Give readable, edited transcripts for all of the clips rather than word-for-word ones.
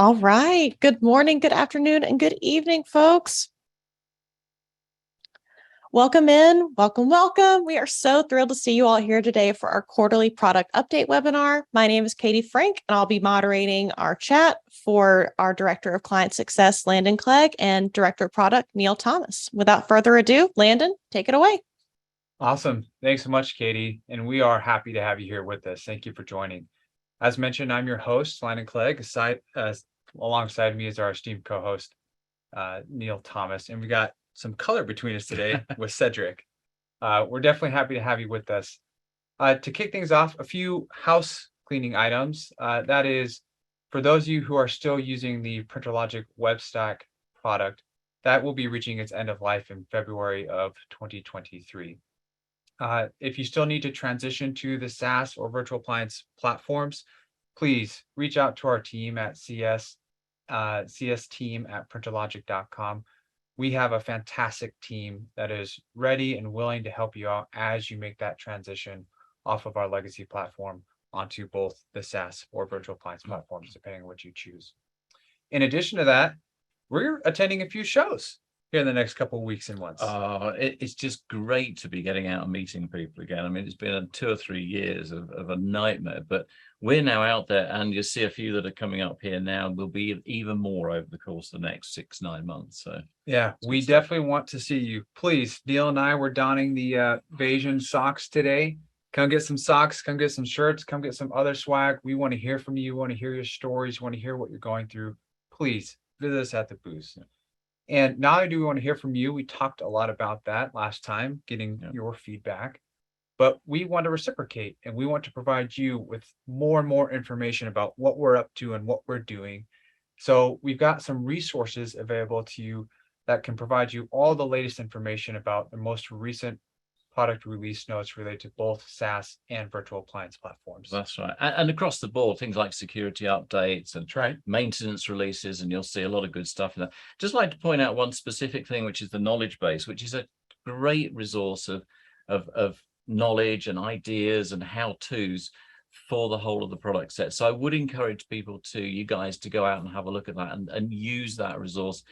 All right. Good morning, good afternoon, and good evening, folks. Welcome in. Welcome, welcome. We are so thrilled to see you all here today for our quarterly product update webinar. My name is Katie Frank, and I'll be moderating our chat for our Director of Client Success, Landon Clegg, and Director of Product, Neil Thomas. Without further ado, Landon, take it away. Awesome. Thanks so much, Katie. And we are happy to have you here with us. Thank you for joining. As mentioned, I'm your host, Landon Clegg. Alongside me is our esteemed co-host, Neil Thomas. And we got some color between us today with Cedric. We're definitely happy to have you with us. To kick things off, a few house cleaning items. That is, for those of you who are still using the PrinterLogic WebStack product, that will be reaching its end of life in February of 2023. If you still need to transition to the SaaS or virtual appliance platforms, please reach out to our team at csteam@printerlogic.com. We have a fantastic team that is ready and willing to help you out as you make that transition off of our legacy platform onto both the SaaS or virtual appliance platforms, depending on what you choose. In addition to that, we're attending a few shows here in the next couple of weeks and months. It's just great to be getting out and meeting people again. I mean, it's been 2 or 3 years of a nightmare, but we're now out there, and you'll see a few that are coming up here now. There'll be even more over the course of the next 6-9 months. So yeah, we definitely want to see you. Please, Neil and I were donning the Vasion socks today. Come get some socks, come get some shirts, come get some other swag. We want to hear from you. We want to hear your stories. We want to hear what you're going through. Please visit us at the booth. And not only do we want to hear from you, we talked a lot about that last time, getting your feedback, but we want to reciprocate, and we want to provide you with more and more information about what we're up to and what we're doing. So we've got some resources available to you that can provide you all the latest information about the most recent product release notes related to both SaaS and virtual appliance platforms. That's right. And across the board, things like security updates and maintenance releases, and you'll see a lot of good stuff in that. Just like to point out one specific thing, which is the knowledge base, which is a great resource of knowledge and ideas and how-tos for the whole of the product set. So I would encourage people you guys to go out and have a look at that and use that resource.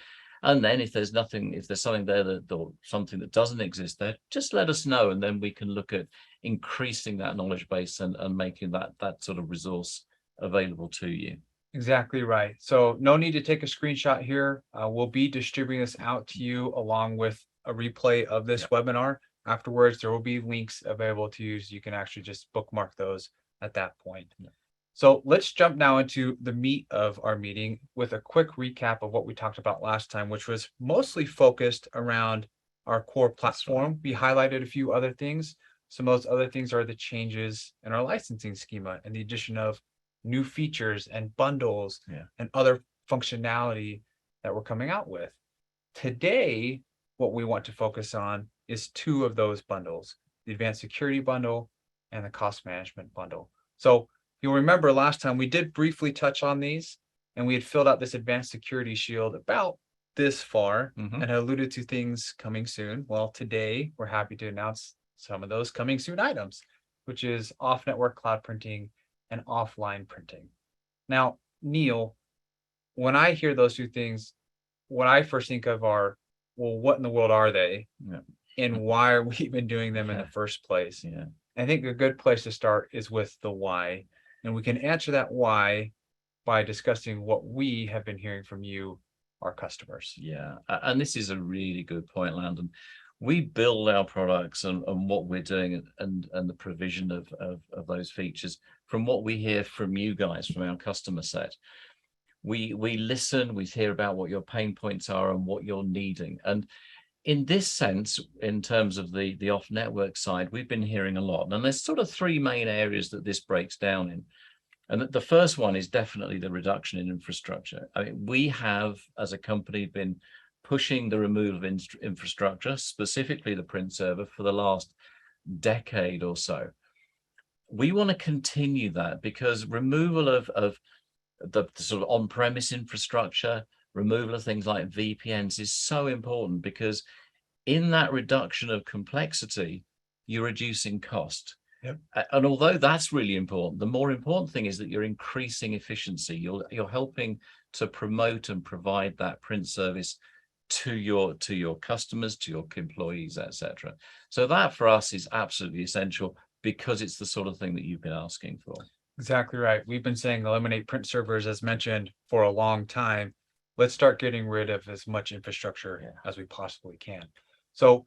And then if there's something there or something that doesn't exist there, just let us know, and then we can look at increasing that knowledge base and making that sort of resource available to you. Exactly right. So no need to take a screenshot here. We'll be distributing this out to you along with a replay of this webinar. Afterwards, there will be links available to you, so you can actually just bookmark those at that point. So let's jump now into the meat of our meeting with a quick recap of what we talked about last time, which was mostly focused around our core platform. We highlighted a few other things. Some of those other things are the changes in our licensing schema and the addition of new features and bundles and other functionality that we're coming out with. Today, what we want to focus on is 2 of those bundles, the Advanced Security Bundle and the Cost Management Bundle. So you'll remember last time we did briefly touch on these, and we had filled out this Advanced Security Shield about this far and had alluded to things coming soon. Well, today we're happy to announce some of those coming soon items, which is off-network cloud printing and offline printing. Now, Neil, when I hear those 2 things, what I first think of are, well, what in the world are they? And why are we even doing them in the first place? I think a good place to start is with the why. And we can answer that why by discussing what we have been hearing from you, our customers. Yeah, and this is a really good point, Landon. We build our products and what we're doing and the provision of those features from what we hear from you guys, from our customer set. We listen, we hear about what your pain points are and what you're needing. And in this sense, in terms of the off-network side, we've been hearing a lot. And there's sort of 3 main areas that this breaks down in. And the first one is definitely the reduction in infrastructure. I mean, we have, as a company, been pushing the removal of infrastructure, specifically the print server, for the last decade or so. We want to continue that because removal of the sort of on-premise infrastructure, removal of things like VPNs is so important, because in that reduction of complexity, you're reducing cost. And although that's really important, the more important thing is that you're increasing efficiency. You're helping to promote and provide that print service to your customers, to your employees, etc. So that for us is absolutely essential because it's the sort of thing that you've been asking for. Exactly right. We've been saying eliminate print servers, as mentioned, for a long time. Let's start getting rid of as much infrastructure as we possibly can. So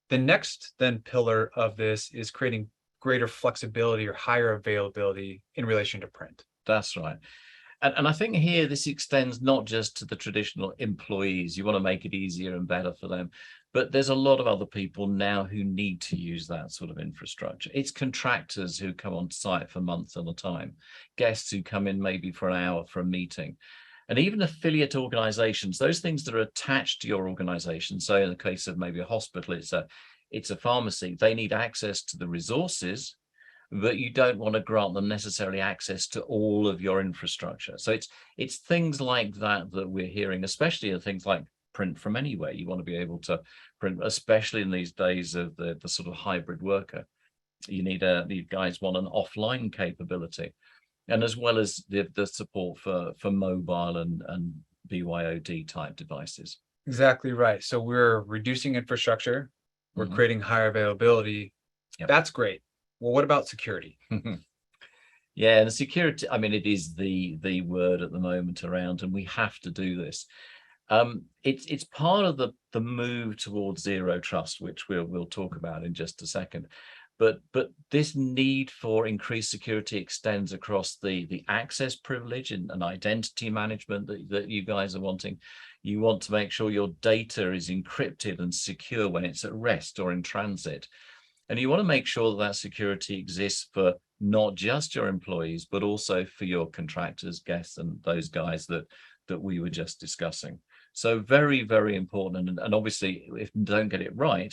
the next then pillar of this is creating greater flexibility or higher availability in relation to print. That's right. And I think here this extends not just to the traditional employees. You want to make it easier and better for them, but there's a lot of other people now who need to use that sort of infrastructure. It's contractors who come on site for months at a time, guests who come in maybe for an hour for a meeting, and even affiliate organizations, those things that are attached to your organization. So in the case of maybe a hospital, it's a pharmacy. They need access to the resources, but you don't want to grant them necessarily access to all of your infrastructure. So it's things like that that we're hearing, especially in things like print from anywhere. You want to be able to print, especially in these days of the sort of hybrid worker. You guys want an offline capability, and as well as the support for mobile and BYOD type devices. Exactly right. So we're reducing infrastructure, we're Mhm. creating higher availability. Yep. That's great. Well, what about security? Yeah, and security, I mean, it is the word at the moment around, and we have to do this. It's part of the move towards zero trust, which we'll talk about in just a second. But this need for increased security extends across the access privilege and identity management that you guys are wanting. You want to make sure your data is encrypted and secure when it's at rest or in transit. And you want to make sure that that security exists for not just your employees, but also for your contractors, guests, and those guys that we were just discussing. So very, very important. And obviously, if you don't get it right,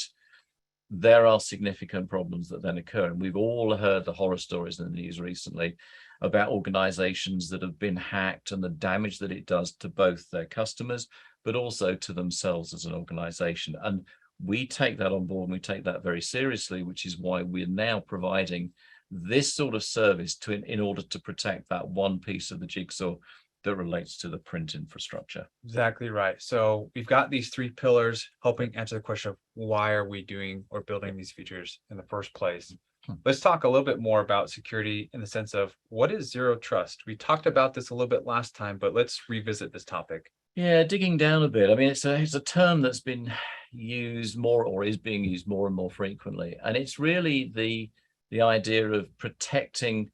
there are significant problems that then occur. And we've all heard the horror stories in the news recently about organizations that have been hacked and the damage that it does to both their customers, but also to themselves as an organization. And we take that on board and we take that very seriously, which is why we're now providing this sort of service in order to protect that one piece of the jigsaw that relates to the print infrastructure. Exactly right. So we've got these three pillars helping answer the question of why are we doing or building these features in the first place. Let's talk a little bit more about security in the sense of what is zero trust? We talked about this a little bit last time, but let's revisit this topic. Yeah, digging down a bit. I mean, it's a term that's been used more, or is being used more and more frequently, and it's really the idea of protecting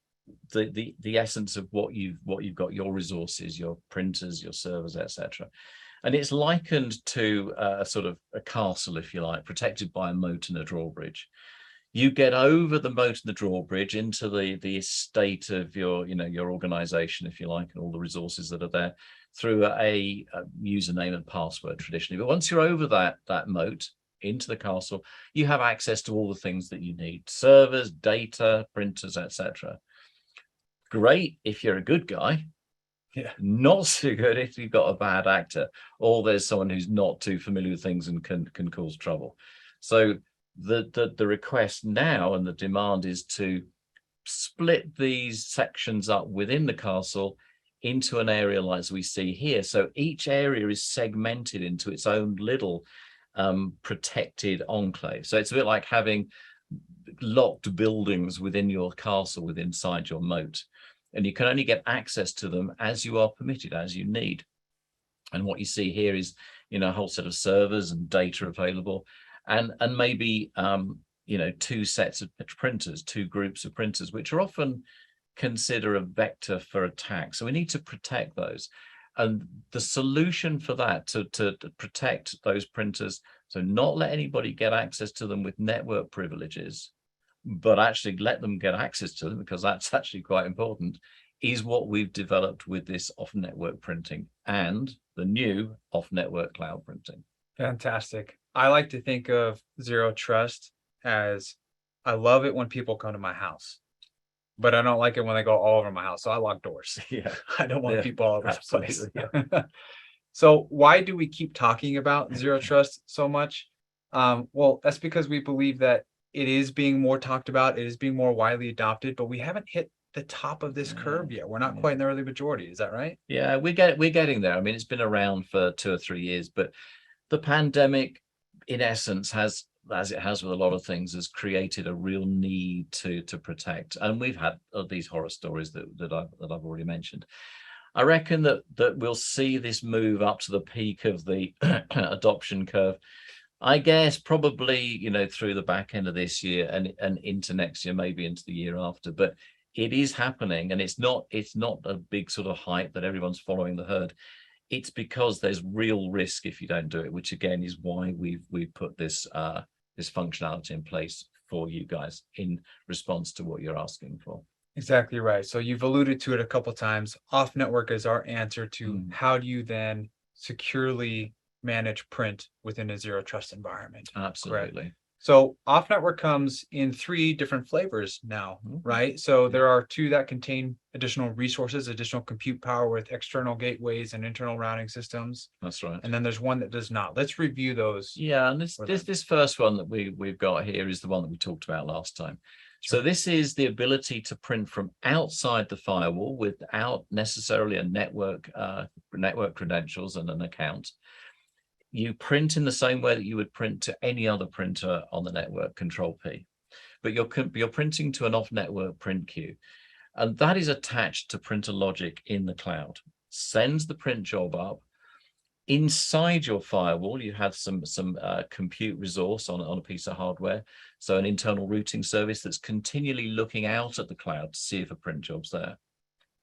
the essence of what you've got, your resources, your printers, your servers, etc. And it's likened to a sort of a castle, if you like, protected by a moat and a drawbridge. You get over the moat and the drawbridge into the estate of your organization, if you like, and all the resources that are there through a username and password traditionally. But once you're over that moat into the castle, you have access to all the things that you need: servers, data, printers, etc. Great if you're a good guy. Yeah. Not so good if you've got a bad actor, or there's someone who's not too familiar with things and can cause trouble. So the request now and the demand is to split these sections up within the castle into an area like as we see here. So each area is segmented into its own little protected enclave. So it's a bit like having locked buildings within your castle, inside your moat. And you can only get access to them as you are permitted, as you need. And what you see here is, a whole set of servers and data available, and maybe two sets of printers, two groups of printers, which are often considered a vector for attack. So we need to protect those. And the solution for that, to protect those printers, so not let anybody get access to them with network privileges, but actually let them get access to them, because that's actually quite important, is what we've developed with this off-network printing and the new off-network cloud printing. Fantastic. I like to think of zero trust as, I love it when people come to my house, but I don't like it when they go all over my house. So I lock doors. Yeah, I don't want people all over the place. absolutely. So why do we keep talking about zero trust so much? Well, that's because we believe that it is being more talked about, it is being more widely adopted, but we haven't hit the top of this curve yet. We're not Yeah. quite in the early majority. Is that right? Yeah, we're getting there. I mean, it's been around for 2 or 3 years, but the pandemic, in essence, has, as it has with a lot of things, has created a real need to protect. And we've had these horror stories that I've already mentioned. I reckon that we'll see this move up to the peak of the adoption curve. I guess probably, through the back end of this year and into next year, maybe into the year after. But it is happening, and it's not a big sort of hype that everyone's following the herd. It's because there's real risk if you don't do it, which again is why we've put this this functionality in place for you guys in response to what you're asking for. Exactly right. So you've alluded to it a couple times. Off network is our answer to how do you then securely manage print within a zero trust environment. Absolutely. Correct. So off network comes in 3 different flavors now, right? So there are 2 that contain additional resources, additional compute power with external gateways and internal routing systems. That's right. And then there's one that does not. Let's review those. Yeah, and this first one that we've got here is the one that we talked about last time. Sure. So this is the ability to print from outside the firewall without necessarily a network credentials and an account. You print in the same way that you would print to any other printer on the network, Control P, but you're printing to an off-network print queue, and that is attached to printer logic in the cloud. Sends the print job up. Inside your firewall, you have some compute resource on a piece of hardware, so an internal routing service that's continually looking out at the cloud to see if a print job's there.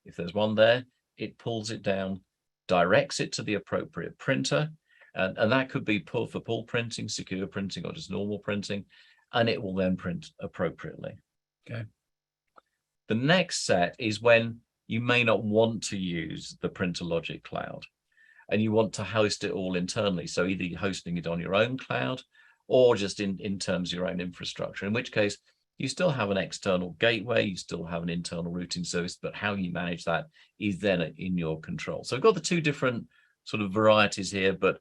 If there's one there, it pulls it down, directs it to the appropriate printer, and that could be for pull printing, secure printing, or just normal printing, and it will then print appropriately. Okay. The next set is when you may not want to use the printer logic cloud, and you want to host it all internally. So either you're hosting it on your own cloud or just in terms of your own infrastructure, in which case you still have an external gateway, you still have an internal routing service, but how you manage that is then in your control. So we've got the 2 different sort of varieties here, but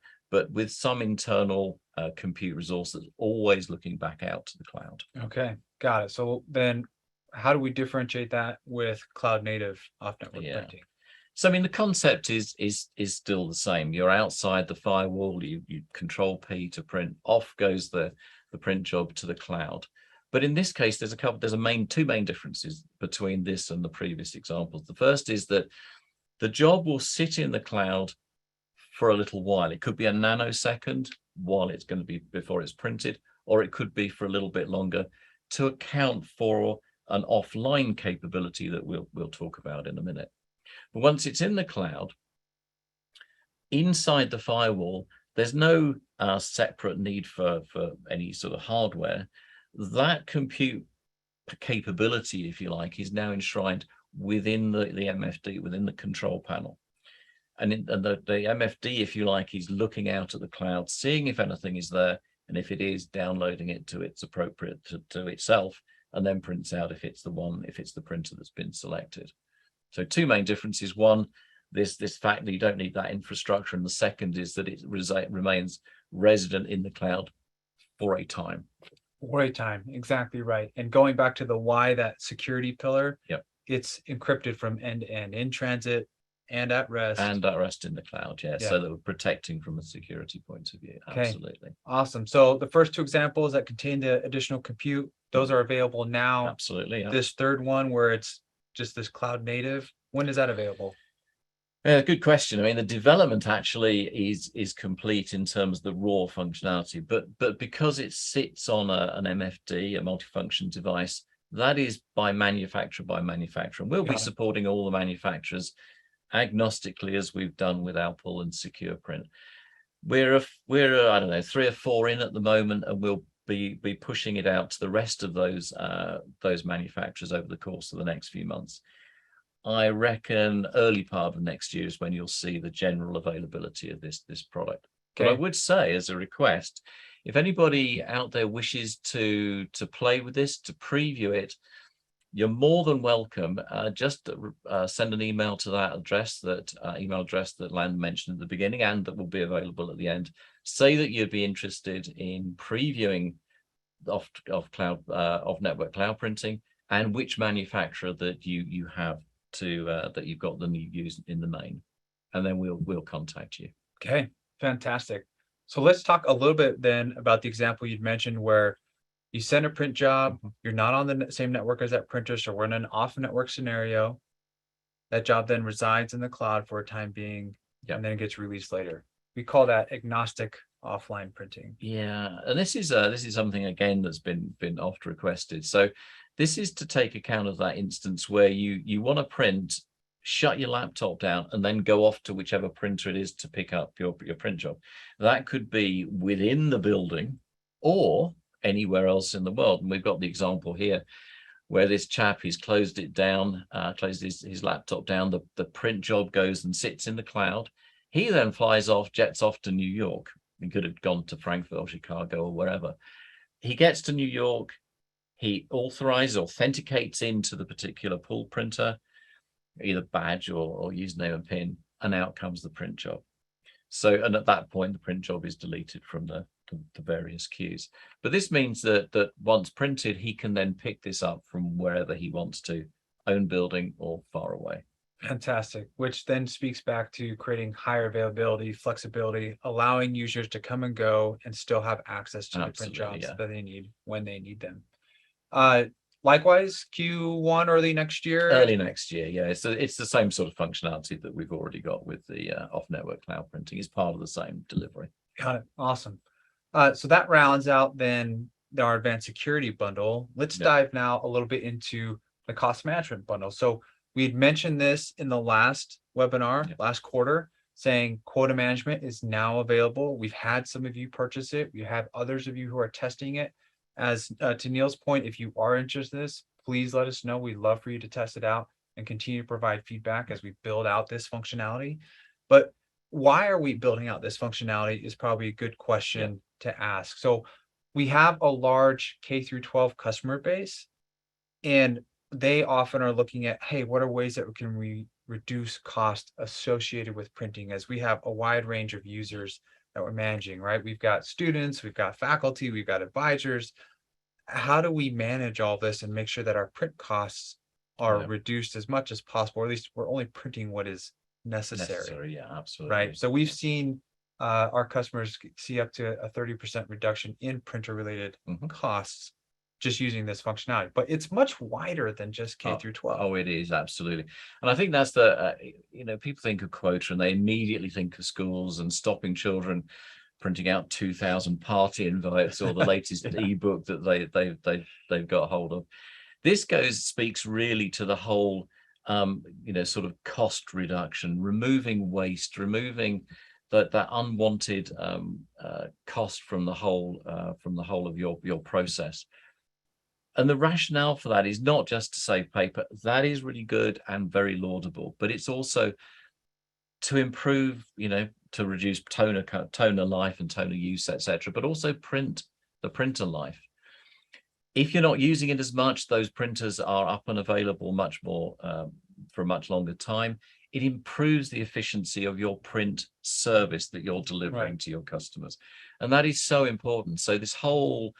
with some internal compute resources always looking back out to the cloud. Okay, got it. So then how do we differentiate that with cloud native off network printing? So I mean, the concept is still the same. You're outside the firewall, you Control P to print, off goes the print job to the cloud. But in this case, there's 2 main differences between this and the previous examples. The first is that the job will sit in the cloud for a little while. It could be a nanosecond while it's going to be before it's printed, or it could be for a little bit longer to account for an offline capability that we'll talk about in a minute. But once it's in the cloud, inside the firewall, there's no separate need for any sort of hardware. That compute capability, if you like, is now enshrined within the MFD, within the control panel. And the MFD, if you like, is looking out at the cloud, seeing if anything is there, and if it is, downloading it to its appropriate to itself, and then prints out if it's the printer that's been selected. So 2 main differences. One, this fact that you don't need that infrastructure, and the second is that it remains resident in the cloud for a time. For a time, exactly right. And going back to the why, that security pillar, it's encrypted from end to end, in transit and at rest. And at rest in the cloud, so that we're protecting from a security point of view. Okay. Absolutely. Awesome. So the first 2 examples that contain the additional compute, those are available now. Absolutely. Yeah. This third one where it's just this cloud native, when is that available? Yeah, good question. I mean, the development actually is complete in terms of the raw functionality, but because it sits on an MFD, a multifunction device, that is by manufacturer. And we'll be supporting all the manufacturers agnostically, as we've done with our pull and secure print. We're I don't know, 3 or 4 in at the moment, and we'll be pushing it out to the rest of those manufacturers over the course of the next few months. I reckon early part of next year is when you'll see the general availability of this product. Okay. But I would say, as a request, if anybody out there wishes to play with this, to preview it, you're more than welcome. Just send an email to that email address that Landon mentioned at the beginning, and that will be available at the end. Say that you'd be interested in previewing off network cloud printing, and which manufacturer that you have to that you've got them you use in the main, and then we'll contact you. Okay, fantastic. So let's talk a little bit then about the example you'd mentioned where you send a print job, you're not on the same network as that printer, so we're in an off network scenario. That job then resides in the cloud for a time being, Yep. and then it gets released later. We call that agnostic offline printing. Yeah, and this is something again that's been oft requested. So this is to take account of that instance where you want to print, shut your laptop down, and then go off to whichever printer it is to pick up your print job. That could be within the building or anywhere else in the world. And we've got the example here where this chap, he's closed it down, closed his laptop down, the print job goes and sits in the cloud. He then flies off, jets off to New York. He could have gone to Frankfurt or Chicago or wherever. He gets to New York, he authenticates into the particular pool printer, either badge or username and PIN, and out comes the print job. So, and at that point, the print job is deleted from the various queues. But this means that once printed, he can then pick this up from wherever he wants to, own building or far away. Fantastic, which then speaks back to creating higher availability, flexibility, allowing users to come and go and still have access to the print Absolutely, jobs yeah. that they need when they need them. Likewise, Q1 early next year. Early next year, yeah. It's the same sort of functionality that we've already got with the off-network cloud printing. It's part of the same delivery. Got it. Awesome. So that rounds out then our advanced security bundle. Let's dive now a little bit into the cost management bundle. So we had mentioned this in the last webinar, last quarter, saying quota management is now available. We've had some of you purchase it. We have others of you who are testing it. As to Neil's point, if you are interested in this, please let us know. We'd love for you to test it out and continue to provide feedback as we build out this functionality. But why are we building out this functionality is probably a good question to ask. So we have a large K through 12 customer base, and they often are looking at, hey, what are ways that we can reduce cost associated with printing, as we have a wide range of users that we're managing, right? We've got students, we've got faculty, we've got advisors. How do we manage all this and make sure that our print costs are reduced as much as possible, or at least we're only printing what is necessary? Yeah, absolutely. Right. So we've seen our customers see up to a 30% reduction in printer related costs just using this functionality, but it's much wider than just K through 12. Oh, it is, absolutely. And I think that's the, people think of quota and they immediately think of schools and stopping children printing out 2,000 party invites or the latest ebook that they've got hold of. This speaks really to the whole, sort of cost reduction, removing waste, removing that unwanted cost from the whole of your process. And the rationale for that is not just to save paper. That is really good and very laudable, but it's also to improve, to reduce toner life and toner use, etc., but also the printer life. If you're not using it as much, those printers are up and available much more for a much longer time. It improves the efficiency of your print service that you're delivering to your customers. And that is so important. So this whole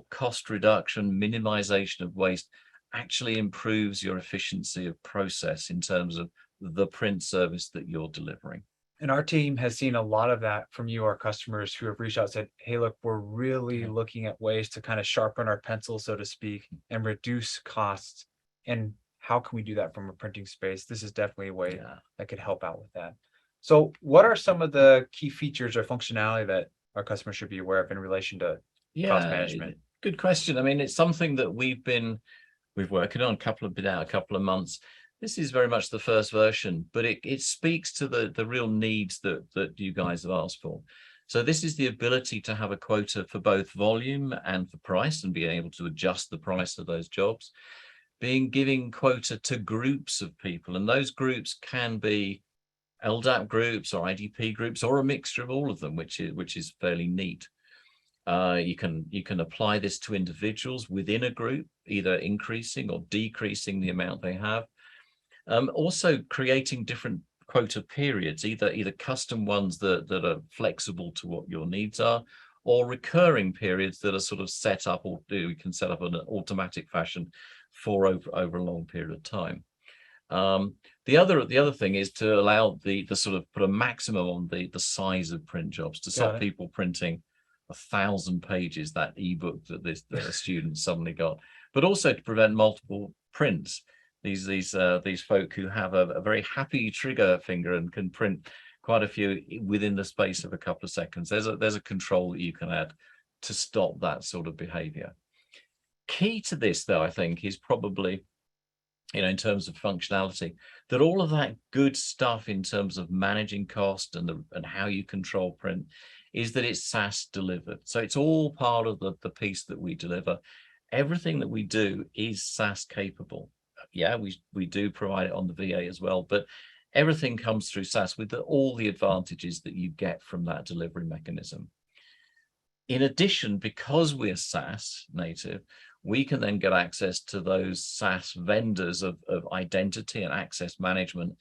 cost reduction, minimization of waste actually improves your efficiency of process in terms of the print service that you're delivering. And our team has seen a lot of that from you, our customers who have reached out and said, hey, look, we're really looking at ways to kind of sharpen our pencil, so to speak, and reduce costs. And how can we do that from a printing space? This is definitely a way that could help out with that. So what are some of the key features or functionality that our customers should be aware of in relation to cost management? Good question. I mean, it's something that we've working on a couple of months. This is very much the first version, but it speaks to the real needs that you guys have asked for. So this is the ability to have a quota for both volume and for price, and being able to adjust the price of those jobs. Giving quota to groups of people, and those groups can be LDAP groups or IDP groups or a mixture of all of them, which is fairly neat. You can apply this to individuals within a group, either increasing or decreasing the amount they have. Also creating different quota periods, either custom ones that are flexible to what your needs are, or recurring periods that are sort of set up, or we can set up in an automatic fashion for over a long period of time. The other thing is to allow the sort of put a maximum on the size of print jobs to stop people printing 1,000 pages, that ebook that the student suddenly got, but also to prevent multiple prints. These folk who have a very happy trigger finger and can print quite a few within the space of a couple of seconds. There's a control that you can add to stop that sort of behavior. Key to this, though, I think, is probably, in terms of functionality, that all of that good stuff in terms of managing cost and how you control print is that it's SaaS delivered. So it's all part of the piece that we deliver. Everything that we do is SaaS capable. Yeah, we do provide it on the VA as well, but everything comes through SaaS with all the advantages that you get from that delivery mechanism. In addition, because we're SaaS native, we can then get access to those SaaS vendors of identity and access management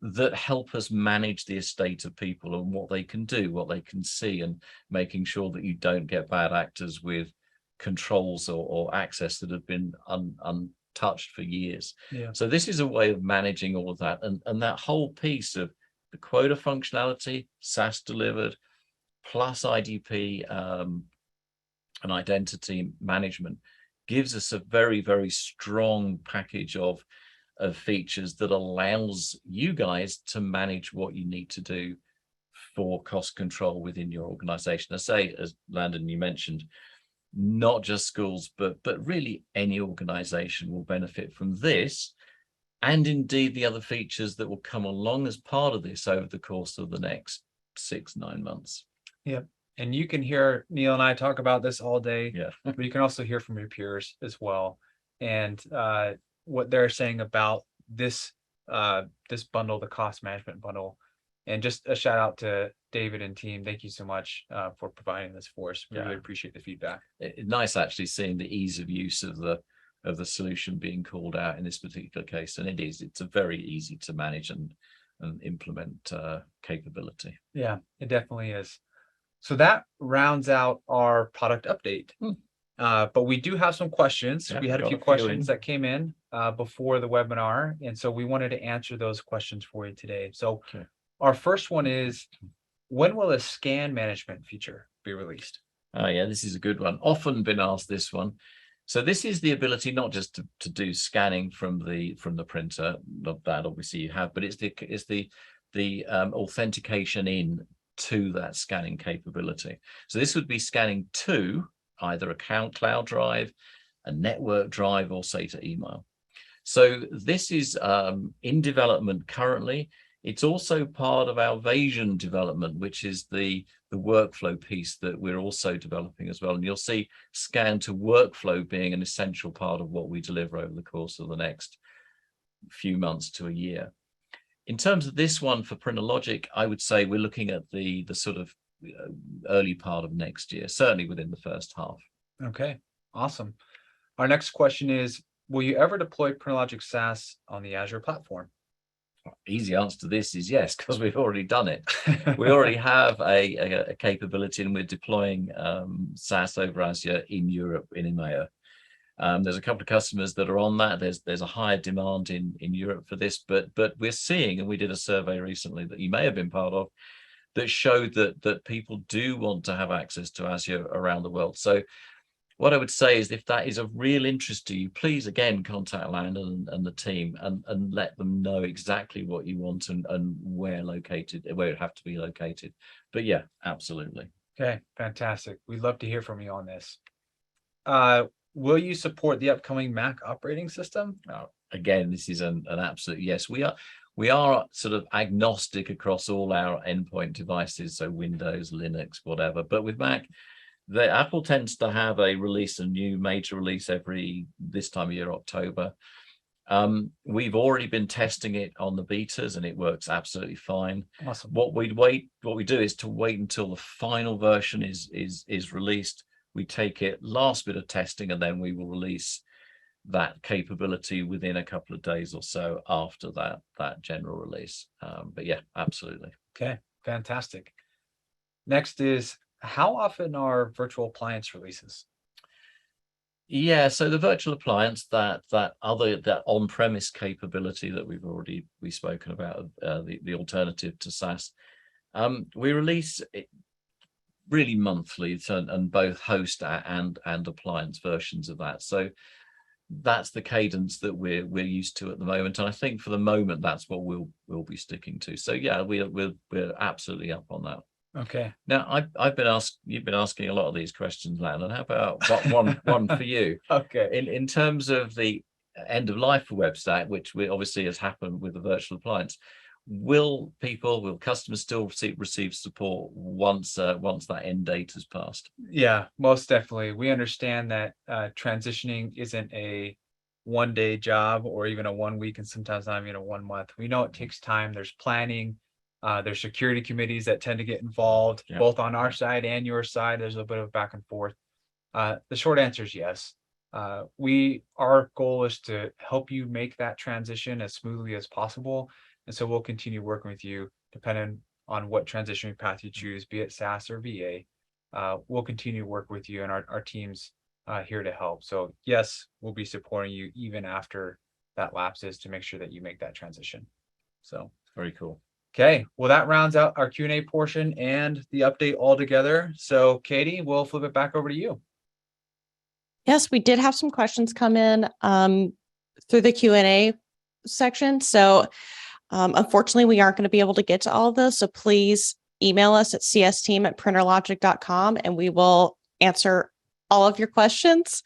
that help us manage the estate of people and what they can do, what they can see, and making sure that you don't get bad actors with controls or access that have been untouched for years. Yeah. So this is a way of managing all of that, and that whole piece of the quota functionality, SaaS delivered, plus IDP and identity management gives us a very, very strong package of features that allows you guys to manage what you need to do for cost control within your organization. I say, as Landon, you mentioned, not just schools, but really any organization will benefit from this, and indeed the other features that will come along as part of this over the course of the next 6-9 months. Yep. And you can hear Neil and I talk about this all day, Yeah. but you can also hear from your peers as well. And what they're saying about this this bundle, the cost management bundle. And just a shout out to David and team. Thank you so much for providing this for us. We really appreciate the feedback. It's nice actually seeing the ease of use of the solution being called out in this particular case. And it's a very easy to manage and implement capability. Yeah, it definitely is. So that rounds out our product update. But we do have some questions. Yeah, we had a few questions that came in before the webinar. And so we wanted to answer those questions for you today. So our first one is, when will a scan management feature be released? Oh yeah, this is a good one. Often been asked this one. So this is the ability not just to do scanning from the printer, not that obviously you have, but it's the authentication in to that scanning capability. So this would be scanning to either a cloud drive, a network drive, or say to email. So this is in development currently. It's also part of our Vasion development, which is the workflow piece that we're also developing as well. And you'll see scan to workflow being an essential part of what we deliver over the course of the next few months to a year. In terms of this one for Printalogic, I would say we're looking at the sort of early part of next year, certainly within the first half. Okay, awesome. Our next question is, will you ever deploy Printalogic SaaS on the Azure platform? Easy answer to this is yes, because we've already done it. We already have a capability, and we're deploying SaaS over Azure in Europe, in EMEA. There's a couple of customers that are on that. There's a higher demand in Europe for this, but we're seeing, and we did a survey recently that you may have been part of, that showed that people do want to have access to Azure around the world. So what I would say is, if that is of real interest to you, please again contact Landon and the team and let them know exactly what you want and where it have to be located. But yeah, absolutely. Okay, fantastic. We'd love to hear from you on this. Will you support the upcoming Mac operating system? Again, this is an absolute yes. We are sort of agnostic across all our endpoint devices, so Windows, Linux, whatever. But with Mac, Apple tends to have a new major release this time of year, October. We've already been testing it on the betas, and it works absolutely fine. Awesome. What we do is to wait until the final version is released. We take it last bit of testing, and then we will release that capability within a couple of days or so after that general release. But yeah, absolutely. Okay, fantastic. Next is, how often are virtual appliance releases? Yeah, so the virtual appliance, that on-premise capability that we've spoken about, the alternative to SaaS, we release it really monthly, and both host and appliance versions of that. So that's the cadence that we're used to at the moment, and I think for the moment that's what we'll be sticking to. So yeah, we're absolutely up on that. Okay. Now, you've been asking a lot of these questions, Landon. How about one for you? Okay. In terms of the end of life for WebStack, which obviously has happened with the virtual appliance, will customers still receive support once that end date has passed? Yeah, most definitely. We understand that transitioning isn't a 1 day job or even a 1 week, and sometimes not even a 1 month. We know it takes time. There's planning. There's security committees that tend to get involved, Yeah. both on our side and your side. There's a bit of back and forth. The short answer is yes. Our goal is to help you make that transition as smoothly as possible. And so we'll continue working with you depending on what transitioning path you choose, be it SaaS or VA. We'll continue to work with you, and our team's here to help. So yes, we'll be supporting you even after that lapses to make sure that you make that transition. So Very cool. okay, well, that rounds out our Q&A portion and the update altogether. So Katie, we'll flip it back over to you. Yes, we did have some questions come in through the Q&A section. So unfortunately, we aren't going to be able to get to all of those. So please email us at csteam@printerlogic.com and we will answer all of your questions.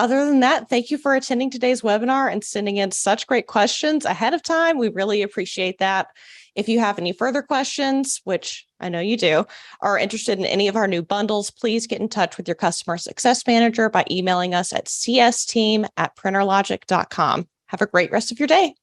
Other than that, thank you for attending today's webinar and sending in such great questions ahead of time. We really appreciate that. If you have any further questions, which I know you do, or are interested in any of our new bundles, please get in touch with your customer success manager by emailing us at csteam@printerlogic.com. Have a great rest of your day.